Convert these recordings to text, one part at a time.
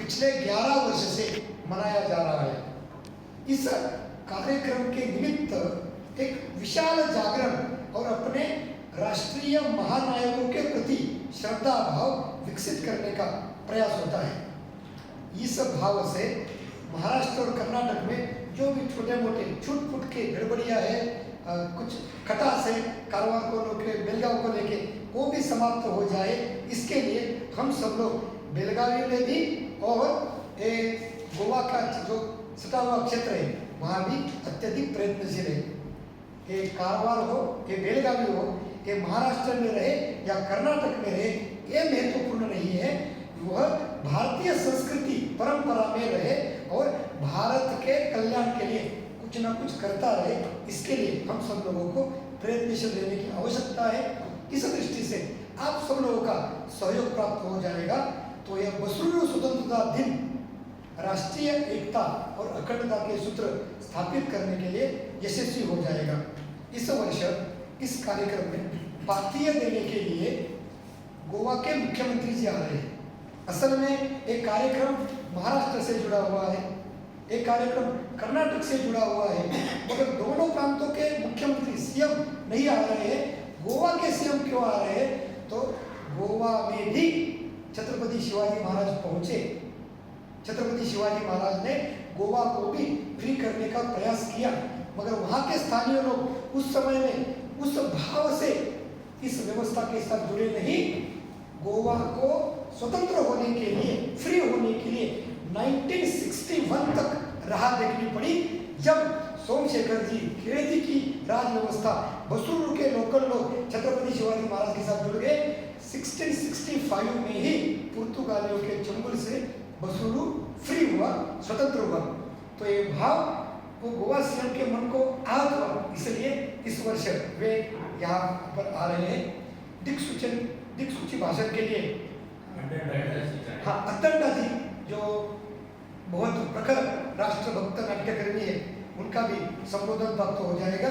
पिछले 11 वर्ष से मनाया जा रहा है। इस कार्यक्रम के निमित्त एक विशाल जागरण और अपने राष्ट्रीय महानायकों के प्रति श्रद्धा भाव विकसित करने का प्रयास होता है। इस भाव से महाराष्ट्र और कर्नाटक में जो भी छोटे मोटे छूट फूट के गड़बड़ियाँ है, कुछ खटास है कारवार को लेके, बेलगांव को लेके, वो भी समाप्त हो जाए, इसके लिए हम सब लोग बेलगावी में भी और गोवा का जो सटा हुआ क्षेत्र है वहाँ भी अत्यधिक प्रयत्नशील है। ये कारवार हो, ये बेलगावी हो, ये महाराष्ट्र में रहे या कर्नाटक में रहे, ये महत्वपूर्ण नहीं है। वह भारतीय संस्कृति परंपरा में रहे और भारत के कल्याण के लिए कुछ ना कुछ करता रहे, इसके लिए हम सब लोगों को प्रयत्नशील रहने की आवश्यकता है। इस दृष्टि से आप सब लोगों का सहयोग प्राप्त हो जाएगा तो यह बसरूर स्वतंत्रता दिन राष्ट्रीय एकता और अखंडता के सूत्र स्थापित करने के लिए यशस्वी हो जाएगा। इस वर्ष इस कार्यक्रम में पाथीय देने के लिए गोवा के मुख्यमंत्री जी आ रहे हैं। असल में एक कार्यक्रम महाराष्ट्र से जुड़ा हुआ है, एक कार्यक्रम कर्नाटक से जुड़ा हुआ है, मगर दोनों प्रांतों के मुख्यमंत्री सीएम नहीं आ रहे हैं। गोवा के सीएम क्यों आ रहे हैं? तो गोवा में भी छत्रपति शिवाजी महाराज पहुंचे। छत्रपति शिवाजी महाराज ने गोवा को भी फ्री करने का प्रयास किया, मगर वहाँ के स्थानीय लोग उस समय में उस भाव से इस व्यवस्था के साथ जुड़े नहीं। गोवा को स्वतंत्र होने के लिए, फ्री होने के लिए 1961 तक राह देखनी पड़ी, जब सोमशेखर जी केळदी की राज व्यवस्था बसरूर के लोकल लोग छत्रपति शिवाजी महाराज के साथ जुड़ गए। 1665 में ही पुर्तगालियों के चंगुल से बसरूर फ्री हुआ, स्वतंत्र हुआ। तो ये भाव वो गोवा सीएम के मन को आहत हुआ, इसलिए इस वर्ष वे यहाँ पर आ रहे हैं दिक्सूची भाषण के लिए। हाँ, अत्तंडा जी जो बहुत प्रखर राष्ट्रभक्त नाट्यकर्मी है, उनका भी संबोधन प्राप्त हो जाएगा।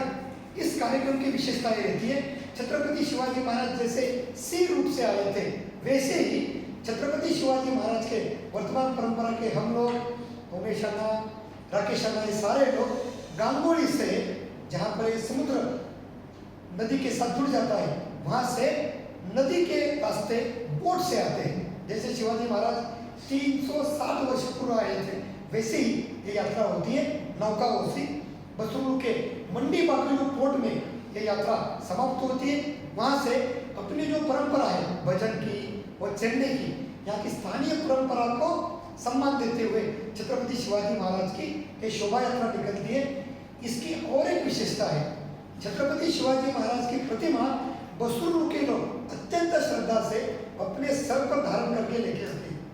इस कार्यक्रम की विशेषता ये रहती है, छत्रपति शिवाजी महाराज जैसे सी रूप से आए थे, वैसे ही छत्रपति शिवाजी महाराज के वर्तमान परंपरा के हम लोग उमेश अन्ना, राकेश अन्ना, ये सारे लोग गांगोली से, जहाँ पर ये समुद्र नदी के साथ जुड़ जाता है, वहाँ से नदी के रास्ते बोट से आते हैं। जैसे शिवाजी महाराज 360 वर्ष पूर्व आए थे, वैसे ही ये यात्रा होती है नौकाओं से। बसरूर के मंडी बागलू पोर्ट में ये यात्रा समाप्त होती है। वहाँ से अपनी जो परंपरा है भजन की और चंडे की, यहाँ की स्थानीय परंपरा को सम्मान देते हुए छत्रपति शिवाजी महाराज की ये शोभा यात्रा निकलती है। इसकी और एक विशेषता है, छत्रपति शिवाजी महाराज की प्रतिमा बसरूर के लोग अत्यंत श्रद्धा से अपने सर पर धारण करके लेके आते हैं।